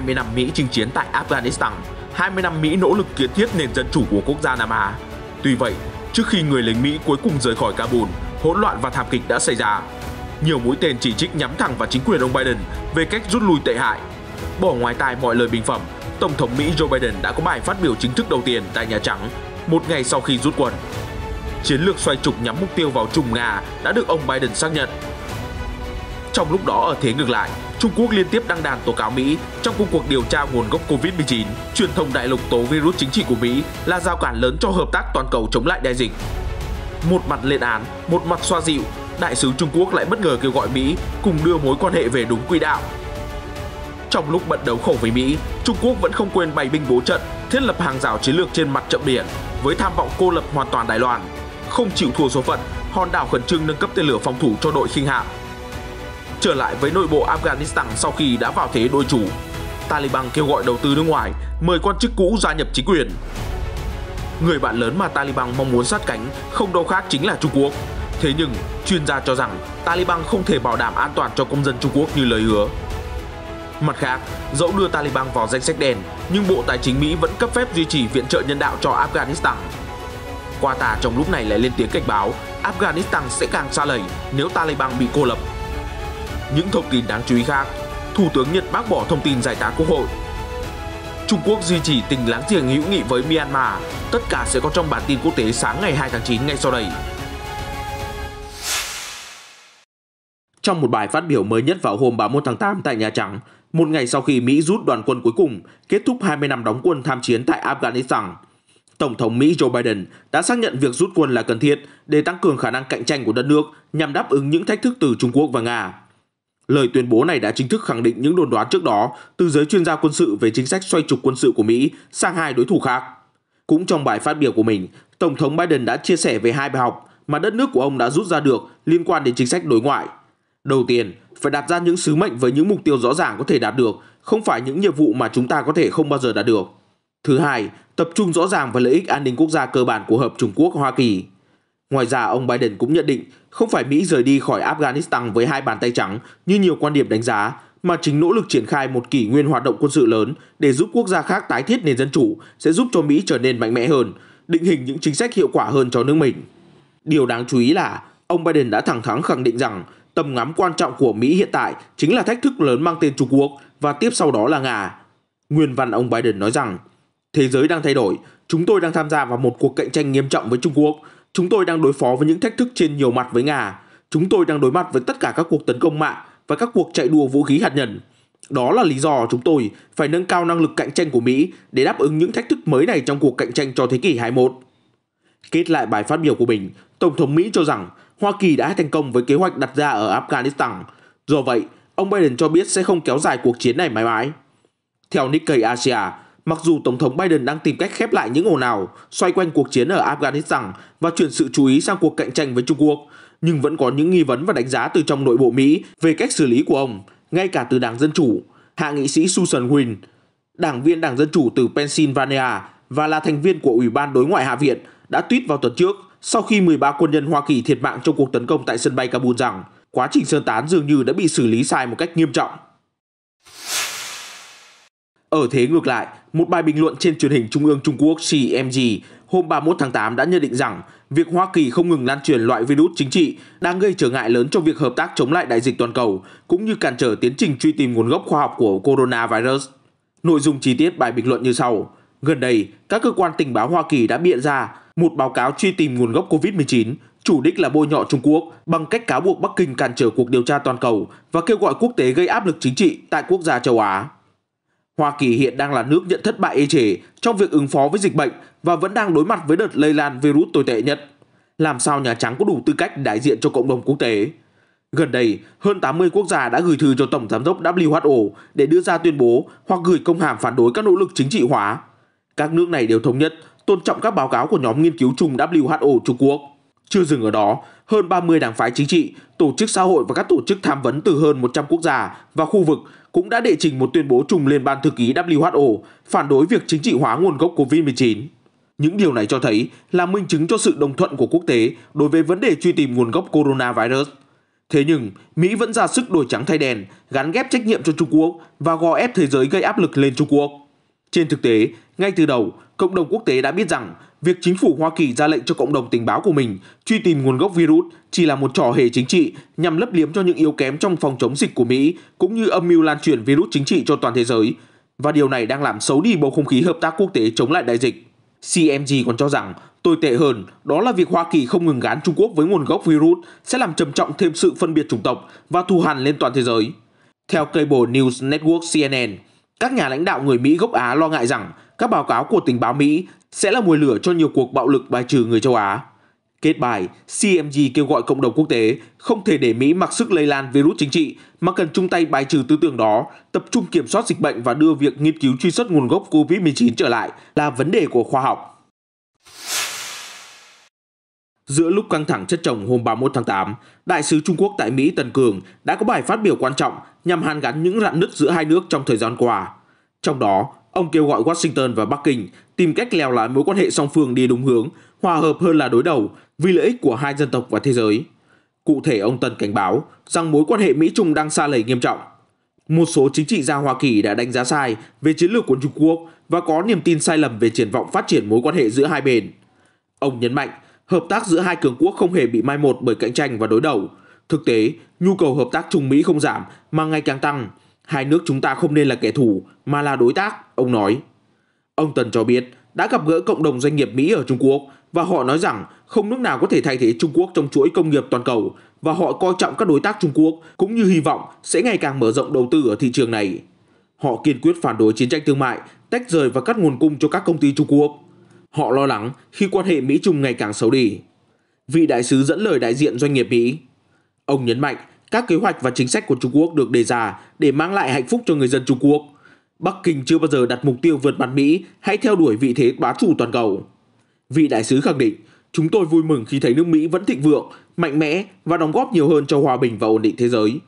20 năm Mỹ chinh chiến tại Afghanistan, 20 năm Mỹ nỗ lực kiến thiết nền dân chủ của quốc gia Nam Á. Tuy vậy, trước khi người lính Mỹ cuối cùng rời khỏi Kabul, hỗn loạn và thảm kịch đã xảy ra. Nhiều mũi tên chỉ trích nhắm thẳng vào chính quyền ông Biden về cách rút lui tệ hại. Bỏ ngoài tai mọi lời bình phẩm, Tổng thống Mỹ Joe Biden đã có bài phát biểu chính thức đầu tiên tại Nhà Trắng, một ngày sau khi rút quân. Chiến lược xoay trục nhắm mục tiêu vào trùm Nga đã được ông Biden xác nhận. Trong lúc đó, ở thế ngược lại, Trung Quốc liên tiếp đăng đàn tố cáo Mỹ trong cuộc điều tra nguồn gốc Covid-19. Truyền thông đại lục tố virus chính trị của Mỹ là rào cản lớn cho hợp tác toàn cầu chống lại đại dịch. Một mặt lên án, một mặt xoa dịu, đại sứ Trung Quốc lại bất ngờ kêu gọi Mỹ cùng đưa mối quan hệ về đúng quỹ đạo. Trong lúc bận đấu khẩu với Mỹ, Trung Quốc vẫn không quên bày binh bố trận, thiết lập hàng rào chiến lược trên mặt trận biển với tham vọng cô lập hoàn toàn Đài Loan. Không chịu thua số phận, hòn đảo khẩn trương nâng cấp tên lửa phòng thủ cho đội khinh hạm. Trở lại với nội bộ Afghanistan sau khi đã vào thế đôi chủ, Taliban kêu gọi đầu tư nước ngoài, mời quan chức cũ gia nhập chính quyền. Người bạn lớn mà Taliban mong muốn sát cánh không đâu khác chính là Trung Quốc. Thế nhưng, chuyên gia cho rằng Taliban không thể bảo đảm an toàn cho công dân Trung Quốc như lời hứa. Mặt khác, dẫu đưa Taliban vào danh sách đen, nhưng Bộ Tài chính Mỹ vẫn cấp phép duy trì viện trợ nhân đạo cho Afghanistan. Qatar trong lúc này lại lên tiếng cảnh báo Afghanistan sẽ càng sa lầy nếu Taliban bị cô lập. Những thông tin đáng chú ý khác, Thủ tướng Nhật bác bỏ thông tin giải tán quốc hội. Trung Quốc duy trì tình láng giềng hữu nghị với Myanmar. Tất cả sẽ có trong bản tin quốc tế sáng ngày 2 tháng 9 ngay sau đây. Trong một bài phát biểu mới nhất vào hôm 31 tháng 8 tại Nhà Trắng, một ngày sau khi Mỹ rút đoàn quân cuối cùng, kết thúc 20 năm đóng quân tham chiến tại Afghanistan, Tổng thống Mỹ Joe Biden đã xác nhận việc rút quân là cần thiết để tăng cường khả năng cạnh tranh của đất nước nhằm đáp ứng những thách thức từ Trung Quốc và Nga. Lời tuyên bố này đã chính thức khẳng định những đồn đoán trước đó từ giới chuyên gia quân sự về chính sách xoay trục quân sự của Mỹ sang hai đối thủ khác. Cũng trong bài phát biểu của mình, Tổng thống Biden đã chia sẻ về hai bài học mà đất nước của ông đã rút ra được liên quan đến chính sách đối ngoại. Đầu tiên, phải đặt ra những sứ mệnh với những mục tiêu rõ ràng có thể đạt được, không phải những nhiệm vụ mà chúng ta có thể không bao giờ đạt được. Thứ hai, tập trung rõ ràng vào lợi ích an ninh quốc gia cơ bản của Hợp Trung Quốc-Hoa Kỳ. Ngoài ra, ông Biden cũng nhận định không phải Mỹ rời đi khỏi Afghanistan với hai bàn tay trắng như nhiều quan điểm đánh giá, mà chính nỗ lực triển khai một kỷ nguyên hoạt động quân sự lớn để giúp quốc gia khác tái thiết nền dân chủ sẽ giúp cho Mỹ trở nên mạnh mẽ hơn, định hình những chính sách hiệu quả hơn cho nước mình. Điều đáng chú ý là ông Biden đã thẳng thắn khẳng định rằng tầm ngắm quan trọng của Mỹ hiện tại chính là thách thức lớn mang tên Trung Quốc và tiếp sau đó là Nga. Nguyên văn ông Biden nói rằng, thế giới đang thay đổi, chúng tôi đang tham gia vào một cuộc cạnh tranh nghiêm trọng với Trung Quốc, chúng tôi đang đối phó với những thách thức trên nhiều mặt với Nga, chúng tôi đang đối mặt với tất cả các cuộc tấn công mạng và các cuộc chạy đua vũ khí hạt nhân. Đó là lý do chúng tôi phải nâng cao năng lực cạnh tranh của Mỹ để đáp ứng những thách thức mới này trong cuộc cạnh tranh cho thế kỷ 21. Kết lại bài phát biểu của mình, Tổng thống Mỹ cho rằng Hoa Kỳ đã thành công với kế hoạch đặt ra ở Afghanistan. Do vậy, ông Biden cho biết sẽ không kéo dài cuộc chiến này mãi mãi. Theo Nikkei Asia, mặc dù Tổng thống Biden đang tìm cách khép lại những ồn ào xoay quanh cuộc chiến ở Afghanistan và chuyển sự chú ý sang cuộc cạnh tranh với Trung Quốc, nhưng vẫn có những nghi vấn và đánh giá từ trong nội bộ Mỹ về cách xử lý của ông, ngay cả từ Đảng Dân Chủ. Hạ nghị sĩ Susan Wynn, đảng viên Đảng Dân Chủ từ Pennsylvania và là thành viên của Ủy ban Đối ngoại Hạ viện, đã tweet vào tuần trước sau khi 13 quân nhân Hoa Kỳ thiệt mạng trong cuộc tấn công tại sân bay Kabul rằng quá trình sơ tán dường như đã bị xử lý sai một cách nghiêm trọng. Ở thế ngược lại, một bài bình luận trên truyền hình Trung ương Trung Quốc CMG hôm 31 tháng 8 đã nhận định rằng việc Hoa Kỳ không ngừng lan truyền loại virus chính trị đang gây trở ngại lớn cho việc hợp tác chống lại đại dịch toàn cầu, cũng như cản trở tiến trình truy tìm nguồn gốc khoa học của coronavirus. Nội dung chi tiết bài bình luận như sau. Gần đây, các cơ quan tình báo Hoa Kỳ đã bịa ra một báo cáo truy tìm nguồn gốc Covid-19, chủ đích là bôi nhọ Trung Quốc bằng cách cáo buộc Bắc Kinh cản trở cuộc điều tra toàn cầu và kêu gọi quốc tế gây áp lực chính trị tại quốc gia châu Á. Hoa Kỳ hiện đang là nước nhận thất bại ê chề trong việc ứng phó với dịch bệnh và vẫn đang đối mặt với đợt lây lan virus tồi tệ nhất. Làm sao Nhà Trắng có đủ tư cách đại diện cho cộng đồng quốc tế? Gần đây, hơn 80 quốc gia đã gửi thư cho Tổng Giám đốc WHO để đưa ra tuyên bố hoặc gửi công hàm phản đối các nỗ lực chính trị hóa. Các nước này đều thống nhất tôn trọng các báo cáo của nhóm nghiên cứu chung WHO Trung Quốc. Chưa dừng ở đó, hơn 30 đảng phái chính trị, tổ chức xã hội và các tổ chức tham vấn từ hơn 100 quốc gia và khu vực cũng đã đệ trình một tuyên bố chung lên Ban thư ký WHO phản đối việc chính trị hóa nguồn gốc Covid-19. Những điều này cho thấy là minh chứng cho sự đồng thuận của quốc tế đối với vấn đề truy tìm nguồn gốc coronavirus. Thế nhưng, Mỹ vẫn ra sức đổi trắng thay đen, gắn ghép trách nhiệm cho Trung Quốc và gò ép thế giới gây áp lực lên Trung Quốc. Trên thực tế, ngay từ đầu, cộng đồng quốc tế đã biết rằng việc chính phủ Hoa Kỳ ra lệnh cho cộng đồng tình báo của mình truy tìm nguồn gốc virus chỉ là một trò hề chính trị nhằm lấp liếm cho những yếu kém trong phòng chống dịch của Mỹ, cũng như âm mưu lan truyền virus chính trị cho toàn thế giới. Và điều này đang làm xấu đi bầu không khí hợp tác quốc tế chống lại đại dịch. CMG còn cho rằng tồi tệ hơn đó là việc Hoa Kỳ không ngừng gán Trung Quốc với nguồn gốc virus sẽ làm trầm trọng thêm sự phân biệt chủng tộc và thù hằn lên toàn thế giới. Theo Cable News Network CNN, các nhà lãnh đạo người Mỹ gốc Á lo ngại rằng các báo cáo của tình báo Mỹ sẽ là mồi lửa cho nhiều cuộc bạo lực bài trừ người châu Á. Kết bài, CMG kêu gọi cộng đồng quốc tế không thể để Mỹ mặc sức lây lan virus chính trị mà cần chung tay bài trừ tư tưởng đó, tập trung kiểm soát dịch bệnh và đưa việc nghiên cứu truy xuất nguồn gốc COVID-19 trở lại là vấn đề của khoa học. Giữa lúc căng thẳng chất chồng hôm 31 tháng 8, Đại sứ Trung Quốc tại Mỹ Tần Cường đã có bài phát biểu quan trọng nhằm hàn gắn những rạn nứt giữa hai nước trong thời gian qua. Trong đó, ông kêu gọi Washington và Bắc Kinh tìm cách lèo lái mối quan hệ song phương đi đúng hướng, hòa hợp hơn là đối đầu vì lợi ích của hai dân tộc và thế giới. Cụ thể, ông Tần cảnh báo rằng mối quan hệ Mỹ-Trung đang sa lầy nghiêm trọng. Một số chính trị gia Hoa Kỳ đã đánh giá sai về chiến lược của Trung Quốc và có niềm tin sai lầm về triển vọng phát triển mối quan hệ giữa hai bên. Ông nhấn mạnh, hợp tác giữa hai cường quốc không hề bị mai một bởi cạnh tranh và đối đầu. Thực tế, nhu cầu hợp tác Trung Mỹ không giảm mà ngày càng tăng. Hai nước chúng ta không nên là kẻ thù mà là đối tác, ông nói. Ông Tần cho biết đã gặp gỡ cộng đồng doanh nghiệp Mỹ ở Trung Quốc và họ nói rằng không nước nào có thể thay thế Trung Quốc trong chuỗi công nghiệp toàn cầu và họ coi trọng các đối tác Trung Quốc cũng như hy vọng sẽ ngày càng mở rộng đầu tư ở thị trường này. Họ kiên quyết phản đối chiến tranh thương mại, tách rời và cắt nguồn cung cho các công ty Trung Quốc. Họ lo lắng khi quan hệ Mỹ-Trung ngày càng xấu đi. Vị đại sứ dẫn lời đại diện doanh nghiệp Mỹ. Ông nhấn mạnh các kế hoạch và chính sách của Trung Quốc được đề ra để mang lại hạnh phúc cho người dân Trung Quốc. Bắc Kinh chưa bao giờ đặt mục tiêu vượt mặt Mỹ hay theo đuổi vị thế bá chủ toàn cầu. Vị đại sứ khẳng định, chúng tôi vui mừng khi thấy nước Mỹ vẫn thịnh vượng, mạnh mẽ và đóng góp nhiều hơn cho hòa bình và ổn định thế giới.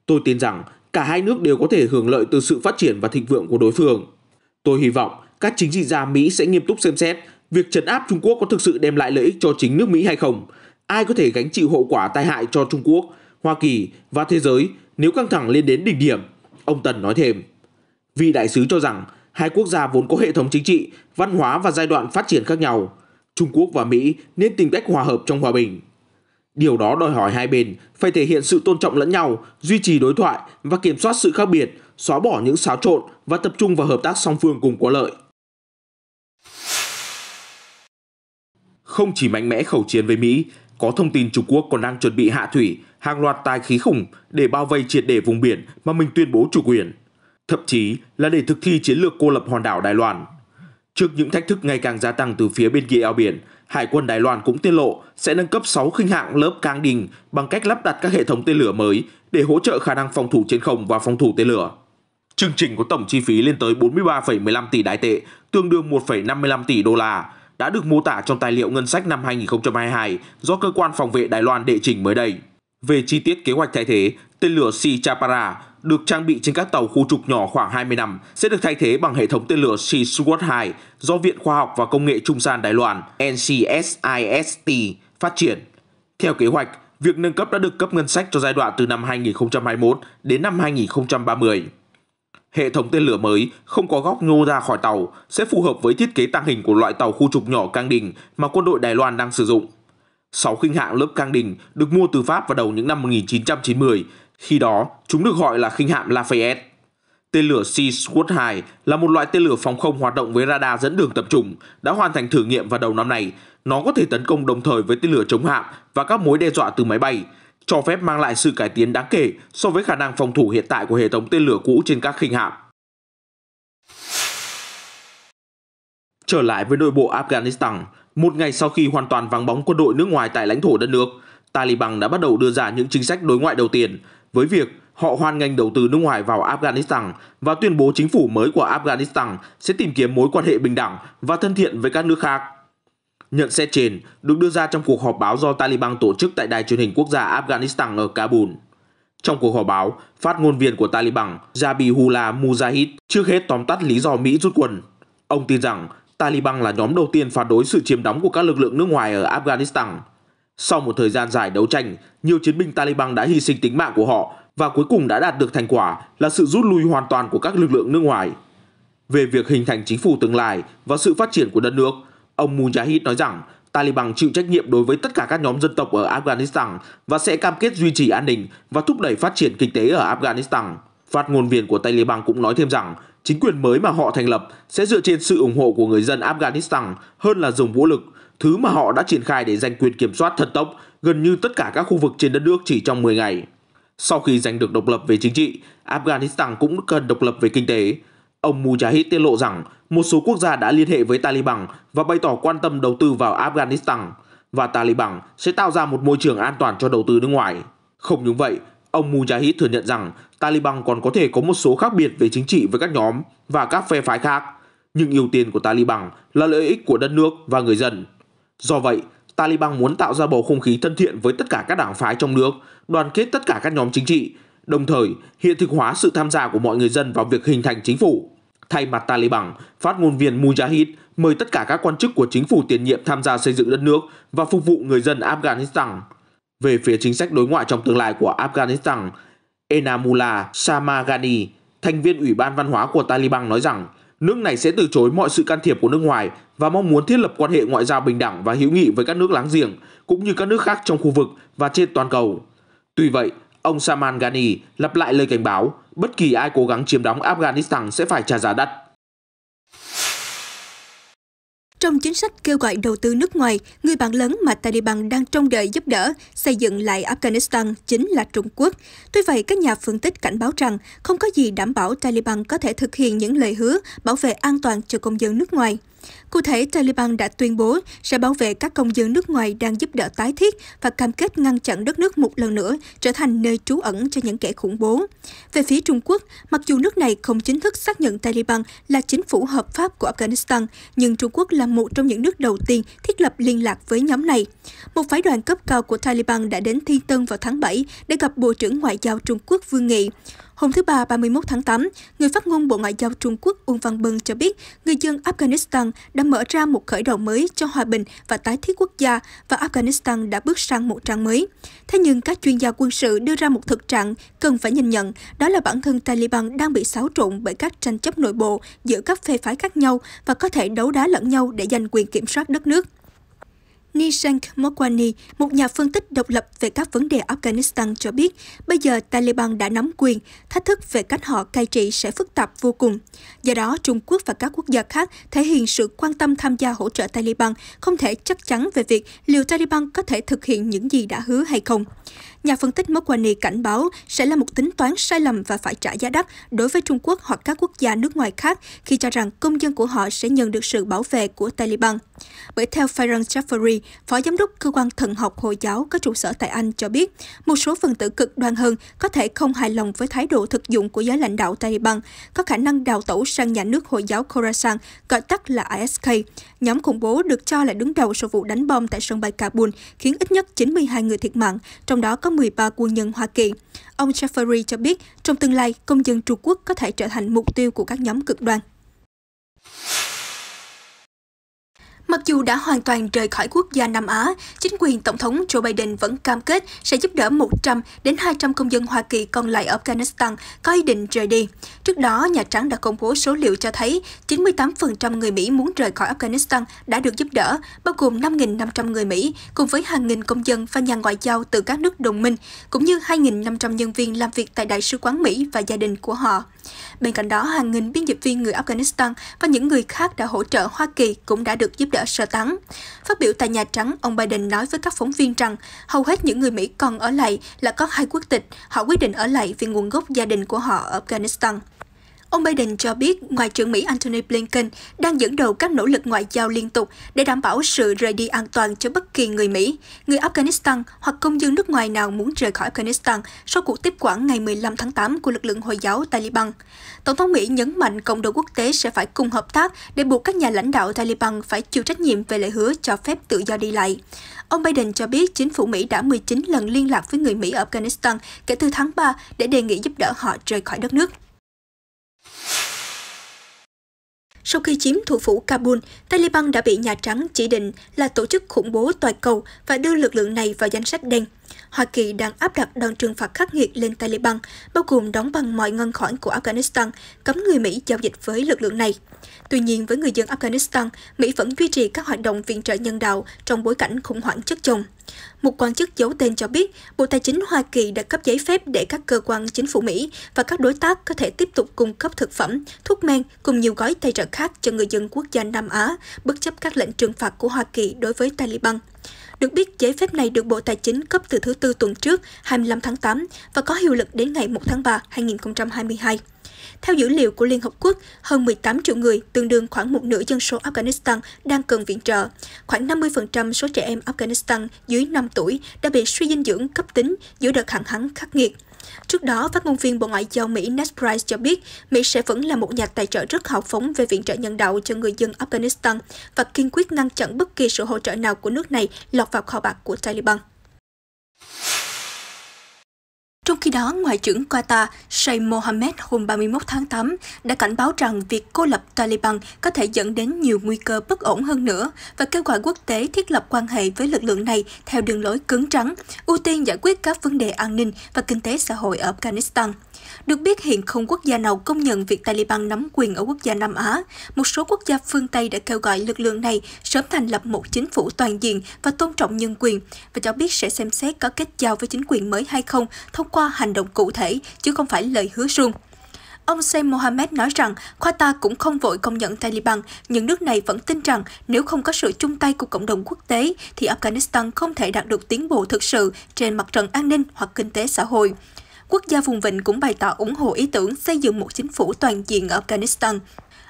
Tôi tin rằng cả hai nước đều có thể hưởng lợi từ sự phát triển và thịnh vượng của đối phương. Tôi hy vọng các chính trị gia Mỹ sẽ nghiêm túc xem xét việc trấn áp Trung Quốc có thực sự đem lại lợi ích cho chính nước Mỹ hay không. Ai có thể gánh chịu hậu quả tai hại cho Trung Quốc, Hoa Kỳ và thế giới nếu căng thẳng lên đến đỉnh điểm, ông Tần nói thêm. Vị đại sứ cho rằng hai quốc gia vốn có hệ thống chính trị, văn hóa và giai đoạn phát triển khác nhau. Trung Quốc và Mỹ nên tìm cách hòa hợp trong hòa bình. Điều đó đòi hỏi hai bên phải thể hiện sự tôn trọng lẫn nhau, duy trì đối thoại và kiểm soát sự khác biệt, xóa bỏ những xáo trộn và tập trung vào hợp tác song phương cùng có lợi. Không chỉ mạnh mẽ khẩu chiến với Mỹ, có thông tin Trung Quốc còn đang chuẩn bị hạ thủy hàng loạt tài khí khủng để bao vây triệt để vùng biển mà mình tuyên bố chủ quyền, thậm chí là để thực thi chiến lược cô lập hòn đảo Đài Loan. Trước những thách thức ngày càng gia tăng từ phía bên kia eo biển, Hải quân Đài Loan cũng tiết lộ sẽ nâng cấp 6 khinh hạm lớp Cang Đình bằng cách lắp đặt các hệ thống tên lửa mới để hỗ trợ khả năng phòng thủ trên không và phòng thủ tên lửa. Chương trình có tổng chi phí lên tới 43,15 tỷ Đài tệ, tương đương 1,55 tỷ đô la, đã được mô tả trong tài liệu ngân sách năm 2022 do cơ quan phòng vệ Đài Loan đệ trình mới đây. Về chi tiết kế hoạch thay thế, tên lửa Sea Chapara được trang bị trên các tàu khu trục nhỏ khoảng 20 năm sẽ được thay thế bằng hệ thống tên lửa Sea Sword 2 do Viện Khoa học và Công nghệ Trung gian Đài Loan NCSIST phát triển. Theo kế hoạch, việc nâng cấp đã được cấp ngân sách cho giai đoạn từ năm 2021 đến năm 2030. Hệ thống tên lửa mới không có góc nhô ra khỏi tàu sẽ phù hợp với thiết kế tàng hình của loại tàu khu trục nhỏ Cang Đình mà quân đội Đài Loan đang sử dụng. 6 khinh hạm lớp Cang Đình được mua từ Pháp vào đầu những năm 1990, khi đó chúng được gọi là khinh hạm Lafayette. Tên lửa Sea Sword 2 là một loại tên lửa phòng không hoạt động với radar dẫn đường tập trung, đã hoàn thành thử nghiệm vào đầu năm nay. Nó có thể tấn công đồng thời với tên lửa chống hạm và các mối đe dọa từ máy bay, cho phép mang lại sự cải tiến đáng kể so với khả năng phòng thủ hiện tại của hệ thống tên lửa cũ trên các khinh hạm. Trở lại với nội bộ Afghanistan, một ngày sau khi hoàn toàn vắng bóng quân đội nước ngoài tại lãnh thổ đất nước, Taliban đã bắt đầu đưa ra những chính sách đối ngoại đầu tiên với việc họ hoan nghênh đầu tư nước ngoài vào Afghanistan và tuyên bố chính phủ mới của Afghanistan sẽ tìm kiếm mối quan hệ bình đẳng và thân thiện với các nước khác. Nhận xét trên được đưa ra trong cuộc họp báo do Taliban tổ chức tại đài truyền hình quốc gia Afghanistan ở Kabul. Trong cuộc họp báo, phát ngôn viên của Taliban Zabihullah Mujahid trước hết tóm tắt lý do Mỹ rút quân. Ông tin rằng Taliban là nhóm đầu tiên phản đối sự chiếm đóng của các lực lượng nước ngoài ở Afghanistan. Sau một thời gian dài đấu tranh, nhiều chiến binh Taliban đã hy sinh tính mạng của họ và cuối cùng đã đạt được thành quả là sự rút lui hoàn toàn của các lực lượng nước ngoài. Về việc hình thành chính phủ tương lai và sự phát triển của đất nước, ông Mujahid nói rằng Taliban chịu trách nhiệm đối với tất cả các nhóm dân tộc ở Afghanistan và sẽ cam kết duy trì an ninh và thúc đẩy phát triển kinh tế ở Afghanistan. Phát ngôn viên của Taliban cũng nói thêm rằng chính quyền mới mà họ thành lập sẽ dựa trên sự ủng hộ của người dân Afghanistan hơn là dùng vũ lực, thứ mà họ đã triển khai để giành quyền kiểm soát thần tốc gần như tất cả các khu vực trên đất nước chỉ trong 10 ngày. Sau khi giành được độc lập về chính trị, Afghanistan cũng cần độc lập về kinh tế. Ông Mujahid tiết lộ rằng một số quốc gia đã liên hệ với Taliban và bày tỏ quan tâm đầu tư vào Afghanistan và Taliban sẽ tạo ra một môi trường an toàn cho đầu tư nước ngoài. Không những vậy, ông Mujahid thừa nhận rằng Taliban còn có thể có một số khác biệt về chính trị với các nhóm và các phe phái khác, nhưng ưu tiên của Taliban là lợi ích của đất nước và người dân. Do vậy, Taliban muốn tạo ra bầu không khí thân thiện với tất cả các đảng phái trong nước, đoàn kết tất cả các nhóm chính trị, đồng thời hiện thực hóa sự tham gia của mọi người dân vào việc hình thành chính phủ. Thay mặt Taliban, phát ngôn viên Mujahid mời tất cả các quan chức của chính phủ tiền nhiệm tham gia xây dựng đất nước và phục vụ người dân Afghanistan. Về phía chính sách đối ngoại trong tương lai của Afghanistan, Enamullah Shamagani, thành viên Ủy ban Văn hóa của Taliban nói rằng nước này sẽ từ chối mọi sự can thiệp của nước ngoài và mong muốn thiết lập quan hệ ngoại giao bình đẳng và hữu nghị với các nước láng giềng, cũng như các nước khác trong khu vực và trên toàn cầu. Tuy vậy, ông Salman Ghani lặp lại lời cảnh báo, bất kỳ ai cố gắng chiếm đóng Afghanistan sẽ phải trả giá đắt. Trong chính sách kêu gọi đầu tư nước ngoài, người bạn lớn mà Taliban đang trông đợi giúp đỡ xây dựng lại Afghanistan chính là Trung Quốc. Tuy vậy, các nhà phân tích cảnh báo rằng không có gì đảm bảo Taliban có thể thực hiện những lời hứa bảo vệ an toàn cho công dân nước ngoài. Cụ thể, Taliban đã tuyên bố sẽ bảo vệ các công dân nước ngoài đang giúp đỡ tái thiết và cam kết ngăn chặn đất nước một lần nữa trở thành nơi trú ẩn cho những kẻ khủng bố. Về phía Trung Quốc, mặc dù nước này không chính thức xác nhận Taliban là chính phủ hợp pháp của Afghanistan, nhưng Trung Quốc là một trong những nước đầu tiên thiết lập liên lạc với nhóm này. Một phái đoàn cấp cao của Taliban đã đến Thiên Tân vào tháng 7 để gặp Bộ trưởng Ngoại giao Trung Quốc Vương Nghị. Hôm thứ Ba 31 tháng 8, người phát ngôn Bộ Ngoại giao Trung Quốc Uông Văn Bân cho biết người dân Afghanistan đã mở ra một khởi đầu mới cho hòa bình và tái thiết quốc gia và Afghanistan đã bước sang một trang mới. Thế nhưng các chuyên gia quân sự đưa ra một thực trạng cần phải nhìn nhận, đó là bản thân Taliban đang bị xáo trộn bởi các tranh chấp nội bộ giữa các phe phái khác nhau và có thể đấu đá lẫn nhau để giành quyền kiểm soát đất nước. Nishank Mokwani, một nhà phân tích độc lập về các vấn đề Afghanistan cho biết, bây giờ Taliban đã nắm quyền, thách thức về cách họ cai trị sẽ phức tạp vô cùng. Do đó, Trung Quốc và các quốc gia khác thể hiện sự quan tâm tham gia hỗ trợ Taliban, không thể chắc chắn về việc liệu Taliban có thể thực hiện những gì đã hứa hay không. Nhà phân tích Mokwani cảnh báo sẽ là một tính toán sai lầm và phải trả giá đắt đối với Trung Quốc hoặc các quốc gia nước ngoài khác khi cho rằng công dân của họ sẽ nhận được sự bảo vệ của Taliban. Bởi theo Farhan Jafari, Phó Giám đốc Cơ quan Thần học Hồi giáo có trụ sở tại Anh cho biết, một số phần tử cực đoan hơn có thể không hài lòng với thái độ thực dụng của giới lãnh đạo Taliban, có khả năng đào tẩu sang nhà nước Hồi giáo Khorasan, gọi tắt là ISK. Nhóm khủng bố được cho là đứng đầu sau vụ đánh bom tại sân bay Kabul, khiến ít nhất 92 người thiệt mạng, trong đó có 13 quân nhân Hoa Kỳ. Ông Jafari cho biết, trong tương lai, công dân Trung Quốc có thể trở thành mục tiêu của các nhóm cực đoan. Mặc dù đã hoàn toàn rời khỏi quốc gia Nam Á, chính quyền Tổng thống Joe Biden vẫn cam kết sẽ giúp đỡ 100 đến 200 công dân Hoa Kỳ còn lại ở Afghanistan có ý định rời đi. Trước đó, Nhà Trắng đã công bố số liệu cho thấy 98% người Mỹ muốn rời khỏi Afghanistan đã được giúp đỡ, bao gồm 5.500 người Mỹ, cùng với hàng nghìn công dân và nhà ngoại giao từ các nước đồng minh, cũng như 2.500 nhân viên làm việc tại Đại sứ quán Mỹ và gia đình của họ. Bên cạnh đó, hàng nghìn biên dịch viên người Afghanistan và những người khác đã hỗ trợ Hoa Kỳ cũng đã được giúp đỡ sơ tán. Phát biểu tại Nhà Trắng, ông Biden nói với các phóng viên rằng hầu hết những người Mỹ còn ở lại là có 2 quốc tịch, họ quyết định ở lại vì nguồn gốc gia đình của họ ở Afghanistan. Ông Biden cho biết Ngoại trưởng Mỹ Antony Blinken đang dẫn đầu các nỗ lực ngoại giao liên tục để đảm bảo sự rời đi an toàn cho bất kỳ người Mỹ, người Afghanistan hoặc công dân nước ngoài nào muốn rời khỏi Afghanistan sau cuộc tiếp quản ngày 15 tháng 8 của lực lượng Hồi giáo Taliban. Tổng thống Mỹ nhấn mạnh cộng đồng quốc tế sẽ phải cùng hợp tác để buộc các nhà lãnh đạo Taliban phải chịu trách nhiệm về lời hứa cho phép tự do đi lại. Ông Biden cho biết chính phủ Mỹ đã 19 lần liên lạc với người Mỹ ở Afghanistan kể từ tháng 3 để đề nghị giúp đỡ họ rời khỏi đất nước. Sau khi chiếm thủ phủ Kabul, Taliban đã bị Nhà Trắng chỉ định là tổ chức khủng bố toàn cầu và đưa lực lượng này vào danh sách đen. Hoa Kỳ đang áp đặt đòn trừng phạt khắc nghiệt lên Taliban, bao gồm đóng băng mọi ngân khoản của Afghanistan, cấm người Mỹ giao dịch với lực lượng này. Tuy nhiên, với người dân Afghanistan, Mỹ vẫn duy trì các hoạt động viện trợ nhân đạo trong bối cảnh khủng hoảng chất chồng. Một quan chức giấu tên cho biết, Bộ Tài chính Hoa Kỳ đã cấp giấy phép để các cơ quan chính phủ Mỹ và các đối tác có thể tiếp tục cung cấp thực phẩm, thuốc men cùng nhiều gói tài trợ khác cho người dân quốc gia Nam Á, bất chấp các lệnh trừng phạt của Hoa Kỳ đối với Taliban. Được biết, giấy phép này được Bộ Tài chính cấp từ thứ Tư tuần trước, 25 tháng 8, và có hiệu lực đến ngày 1 tháng 3, 2022. Theo dữ liệu của Liên Hợp Quốc, hơn 18 triệu người, tương đương khoảng một nửa dân số Afghanistan, đang cần viện trợ. Khoảng 50% số trẻ em Afghanistan dưới 5 tuổi đã bị suy dinh dưỡng cấp tính giữa đợt hạn hán khắc nghiệt. Trước đó, phát ngôn viên Bộ Ngoại giao Mỹ Ned Price cho biết Mỹ sẽ vẫn là một nhà tài trợ rất hào phóng về viện trợ nhân đạo cho người dân Afghanistan và kiên quyết ngăn chặn bất kỳ sự hỗ trợ nào của nước này lọt vào kho bạc của Taliban. Trong khi đó, Ngoại trưởng Qatar Sheikh Mohammed hôm 31 tháng 8 đã cảnh báo rằng việc cô lập Taliban có thể dẫn đến nhiều nguy cơ bất ổn hơn nữa và kêu gọi quốc tế thiết lập quan hệ với lực lượng này theo đường lối cứng rắn, ưu tiên giải quyết các vấn đề an ninh và kinh tế xã hội ở Afghanistan. Được biết, hiện không quốc gia nào công nhận việc Taliban nắm quyền ở quốc gia Nam Á. Một số quốc gia phương Tây đã kêu gọi lực lượng này sớm thành lập một chính phủ toàn diện và tôn trọng nhân quyền, và cho biết sẽ xem xét có kết giao với chính quyền mới hay không thông qua hành động cụ thể, chứ không phải lời hứa suông. Ông Sheikh Mohammed nói rằng Qatar cũng không vội công nhận Taliban, nhưng nước này vẫn tin rằng nếu không có sự chung tay của cộng đồng quốc tế, thì Afghanistan không thể đạt được tiến bộ thực sự trên mặt trận an ninh hoặc kinh tế xã hội. Quốc gia vùng vịnh cũng bày tỏ ủng hộ ý tưởng xây dựng một chính phủ toàn diện ở Afghanistan.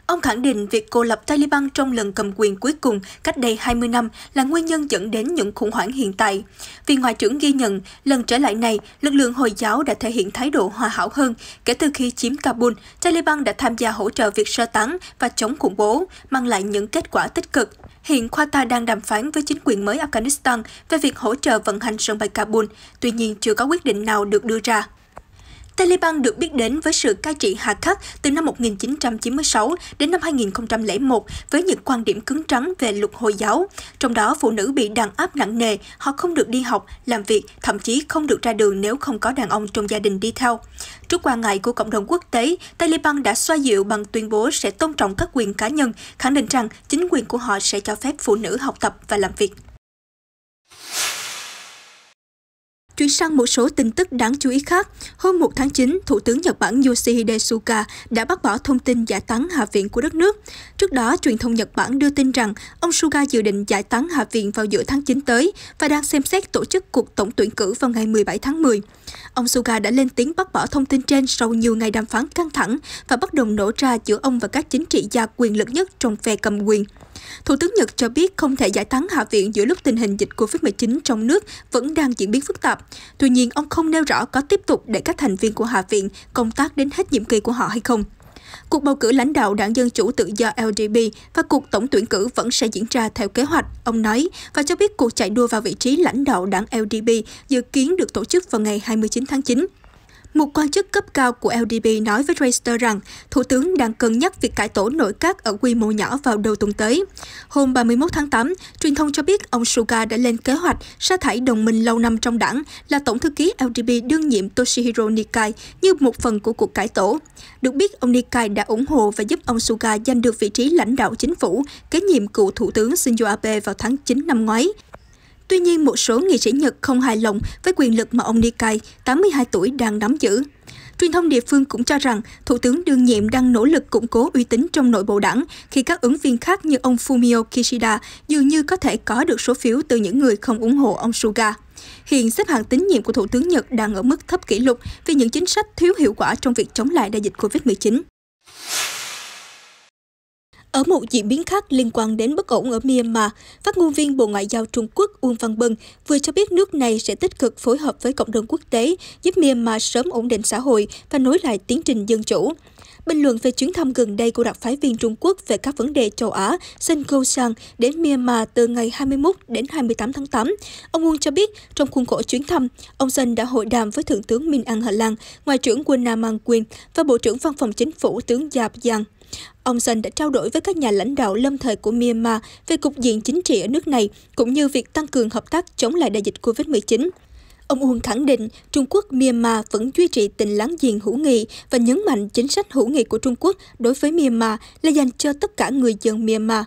Ông khẳng định việc cô lập Taliban trong lần cầm quyền cuối cùng cách đây 20 năm là nguyên nhân dẫn đến những khủng hoảng hiện tại. Vì Ngoại trưởng ghi nhận, lần trở lại này, lực lượng Hồi giáo đã thể hiện thái độ hòa hảo hơn. Kể từ khi chiếm Kabul, Taliban đã tham gia hỗ trợ việc sơ tán và chống khủng bố, mang lại những kết quả tích cực. Hiện Qatar đang đàm phán với chính quyền mới Afghanistan về việc hỗ trợ vận hành sân bay Kabul, tuy nhiên chưa có quyết định nào được đưa ra. Taliban được biết đến với sự cai trị hà khắc từ năm 1996 đến năm 2001 với những quan điểm cứng rắn về luật Hồi giáo. Trong đó, phụ nữ bị đàn áp nặng nề, họ không được đi học, làm việc, thậm chí không được ra đường nếu không có đàn ông trong gia đình đi theo. Trước quan ngại của cộng đồng quốc tế, Taliban đã xoa dịu bằng tuyên bố sẽ tôn trọng các quyền cá nhân, khẳng định rằng chính quyền của họ sẽ cho phép phụ nữ học tập và làm việc. Chuyển sang một số tin tức đáng chú ý khác, hôm 1 tháng 9, Thủ tướng Nhật Bản Yoshihide Suga đã bác bỏ thông tin giải tán Hạ viện của đất nước. Trước đó, truyền thông Nhật Bản đưa tin rằng ông Suga dự định giải tán Hạ viện vào giữa tháng 9 tới và đang xem xét tổ chức cuộc tổng tuyển cử vào ngày 17 tháng 10. Ông Suga đã lên tiếng bác bỏ thông tin trên sau nhiều ngày đàm phán căng thẳng và bất đồng nổ ra giữa ông và các chính trị gia quyền lực nhất trong phe cầm quyền. Thủ tướng Nhật cho biết không thể giải tán Hạ viện giữa lúc tình hình dịch Covid-19 trong nước vẫn đang diễn biến phức tạp. Tuy nhiên, ông không nêu rõ có tiếp tục để các thành viên của Hạ viện công tác đến hết nhiệm kỳ của họ hay không. Cuộc bầu cử lãnh đạo Đảng Dân Chủ Tự do LDP và cuộc tổng tuyển cử vẫn sẽ diễn ra theo kế hoạch, ông nói, và cho biết cuộc chạy đua vào vị trí lãnh đạo đảng LDP dự kiến được tổ chức vào ngày 29 tháng 9. Một quan chức cấp cao của LDP nói với Reuters rằng Thủ tướng đang cân nhắc việc cải tổ nội các ở quy mô nhỏ vào đầu tuần tới. Hôm 31 tháng 8, truyền thông cho biết ông Suga đã lên kế hoạch sa thải đồng minh lâu năm trong đảng là Tổng thư ký LDP đương nhiệm Toshihiro Nikai như một phần của cuộc cải tổ. Được biết, ông Nikai đã ủng hộ và giúp ông Suga giành được vị trí lãnh đạo chính phủ, kế nhiệm cựu Thủ tướng Shinzo Abe vào tháng 9 năm ngoái. Tuy nhiên, một số nghị sĩ Nhật không hài lòng với quyền lực mà ông Nikai, 82 tuổi, đang nắm giữ. Truyền thông địa phương cũng cho rằng Thủ tướng đương nhiệm đang nỗ lực củng cố uy tín trong nội bộ đảng khi các ứng viên khác như ông Fumio Kishida dường như có thể có được số phiếu từ những người không ủng hộ ông Suga. Hiện xếp hạng tín nhiệm của Thủ tướng Nhật đang ở mức thấp kỷ lục vì những chính sách thiếu hiệu quả trong việc chống lại đại dịch Covid-19. Ở một diễn biến khác liên quan đến bất ổn ở Myanmar, phát ngôn viên Bộ Ngoại giao Trung Quốc Uông Văn Bân vừa cho biết nước này sẽ tích cực phối hợp với cộng đồng quốc tế giúp Myanmar sớm ổn định xã hội và nối lại tiến trình dân chủ. Bình luận về chuyến thăm gần đây của đặc phái viên Trung Quốc về các vấn đề châu Á Sun Guoxiang đến Myanmar từ ngày 21 đến 28 tháng 8, ông Uông cho biết trong khuôn khổ chuyến thăm, ông Sun đã hội đàm với Thượng tướng Min Aung Hlaing, Ngoại trưởng Win Nam Ang Quyên và Bộ trưởng Văn phòng Chính phủ tướng Yap Giang. Ông Sun đã trao đổi với các nhà lãnh đạo lâm thời của Myanmar về cục diện chính trị ở nước này, cũng như việc tăng cường hợp tác chống lại đại dịch COVID-19. Ông Uông khẳng định Trung Quốc-Myanmar vẫn duy trì tình láng giềng hữu nghị và nhấn mạnh chính sách hữu nghị của Trung Quốc đối với Myanmar là dành cho tất cả người dân Myanmar.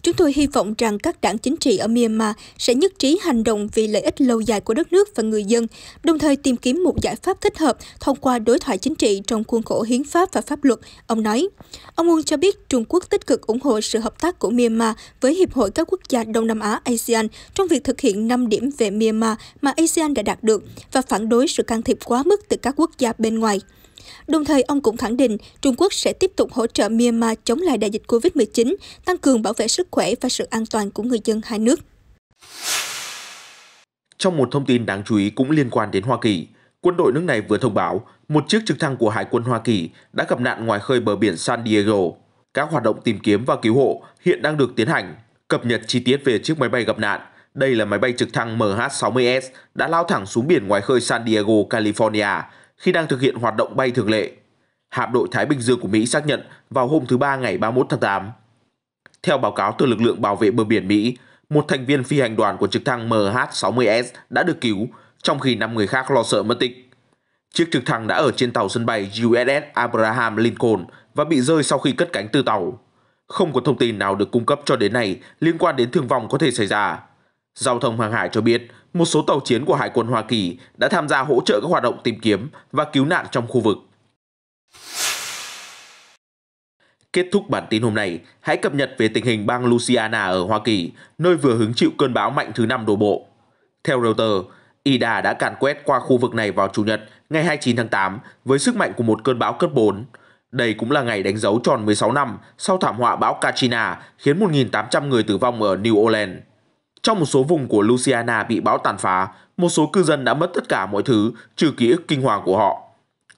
Chúng tôi hy vọng rằng các đảng chính trị ở Myanmar sẽ nhất trí hành động vì lợi ích lâu dài của đất nước và người dân, đồng thời tìm kiếm một giải pháp thích hợp thông qua đối thoại chính trị trong khuôn khổ hiến pháp và pháp luật, ông nói. Ông Uông cho biết Trung Quốc tích cực ủng hộ sự hợp tác của Myanmar với Hiệp hội các quốc gia Đông Nam Á ASEAN trong việc thực hiện 5 điểm về Myanmar mà ASEAN đã đạt được và phản đối sự can thiệp quá mức từ các quốc gia bên ngoài. Đồng thời, ông cũng khẳng định Trung Quốc sẽ tiếp tục hỗ trợ Myanmar chống lại đại dịch COVID-19, tăng cường bảo vệ sức khỏe và sự an toàn của người dân hai nước. Trong một thông tin đáng chú ý cũng liên quan đến Hoa Kỳ, quân đội nước này vừa thông báo một chiếc trực thăng của Hải quân Hoa Kỳ đã gặp nạn ngoài khơi bờ biển San Diego. Các hoạt động tìm kiếm và cứu hộ hiện đang được tiến hành. Cập nhật chi tiết về chiếc máy bay gặp nạn. Đây là máy bay trực thăng MH-60S đã lao thẳng xuống biển ngoài khơi San Diego, California, khi đang thực hiện hoạt động bay thường lệ. Hạm đội Thái Bình Dương của Mỹ xác nhận vào hôm thứ Ba ngày 31 tháng 8. Theo báo cáo từ lực lượng bảo vệ bờ biển Mỹ, một thành viên phi hành đoàn của trực thăng MH-60S đã được cứu, trong khi 5 người khác lo sợ mất tích. Chiếc trực thăng đã ở trên tàu sân bay USS Abraham Lincoln và bị rơi sau khi cất cánh từ tàu. Không có thông tin nào được cung cấp cho đến nay liên quan đến thương vong có thể xảy ra. Giao thông hàng hải cho biết, một số tàu chiến của Hải quân Hoa Kỳ đã tham gia hỗ trợ các hoạt động tìm kiếm và cứu nạn trong khu vực. Kết thúc bản tin hôm nay, hãy cập nhật về tình hình bang Louisiana ở Hoa Kỳ, nơi vừa hứng chịu cơn bão mạnh thứ 5 đổ bộ. Theo Reuters, Ida đã càn quét qua khu vực này vào Chủ nhật, ngày 29 tháng 8, với sức mạnh của một cơn bão cấp 4. Đây cũng là ngày đánh dấu tròn 16 năm sau thảm họa bão Katrina khiến 1.800 người tử vong ở New Orleans. Trong một số vùng của Louisiana bị bão tàn phá, một số cư dân đã mất tất cả mọi thứ, trừ ký ức kinh hoàng của họ.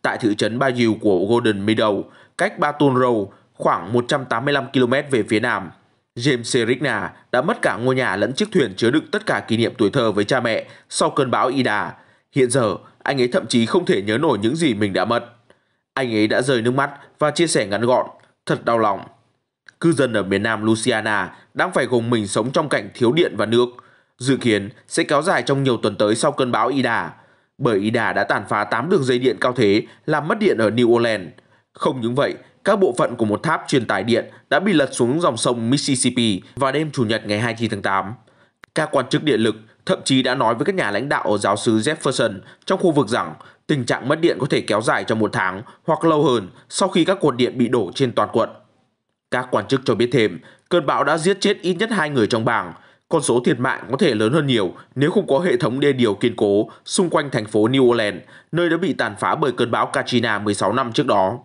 Tại thị trấn Bayou của Golden Meadow, cách Baton Rouge khoảng 185 km về phía nam, James Serigna đã mất cả ngôi nhà lẫn chiếc thuyền chứa đựng tất cả kỷ niệm tuổi thơ với cha mẹ sau cơn bão Ida. Hiện giờ, anh ấy thậm chí không thể nhớ nổi những gì mình đã mất. Anh ấy đã rơi nước mắt và chia sẻ ngắn gọn, thật đau lòng. Cư dân ở miền nam Louisiana đang phải gồng mình sống trong cảnh thiếu điện và nước, dự kiến sẽ kéo dài trong nhiều tuần tới sau cơn bão Ida, bởi Ida đã tàn phá 8 đường dây điện cao thế làm mất điện ở New Orleans. Không những vậy, các bộ phận của một tháp truyền tải điện đã bị lật xuống dòng sông Mississippi vào đêm Chủ nhật ngày 29 tháng 8. Các quan chức điện lực thậm chí đã nói với các nhà lãnh đạo ở giáo xứ Jefferson trong khu vực rằng tình trạng mất điện có thể kéo dài trong 1 tháng hoặc lâu hơn sau khi các cột điện bị đổ trên toàn quận. Các quan chức cho biết thêm, cơn bão đã giết chết ít nhất 2 người trong bang. Con số thiệt mạng có thể lớn hơn nhiều nếu không có hệ thống đê điều kiên cố xung quanh thành phố New Orleans, nơi đã bị tàn phá bởi cơn bão Katrina 16 năm trước đó.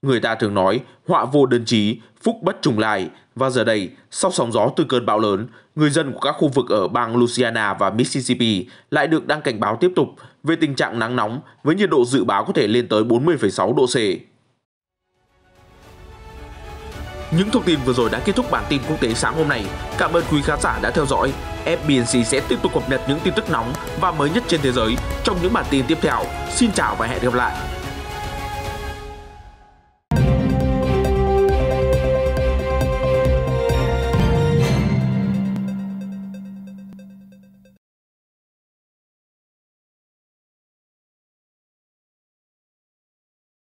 Người ta thường nói, họa vô đơn chí, phúc bất trùng lai, và giờ đây, sau sóng gió từ cơn bão lớn, người dân của các khu vực ở bang Louisiana và Mississippi lại được đăng cảnh báo tiếp tục về tình trạng nắng nóng với nhiệt độ dự báo có thể lên tới 40,6 độ C. Những thông tin vừa rồi đã kết thúc bản tin quốc tế sáng hôm nay. Cảm ơn quý khán giả đã theo dõi. FBNC sẽ tiếp tục cập nhật những tin tức nóng và mới nhất trên thế giới trong những bản tin tiếp theo. Xin chào và hẹn gặp lại!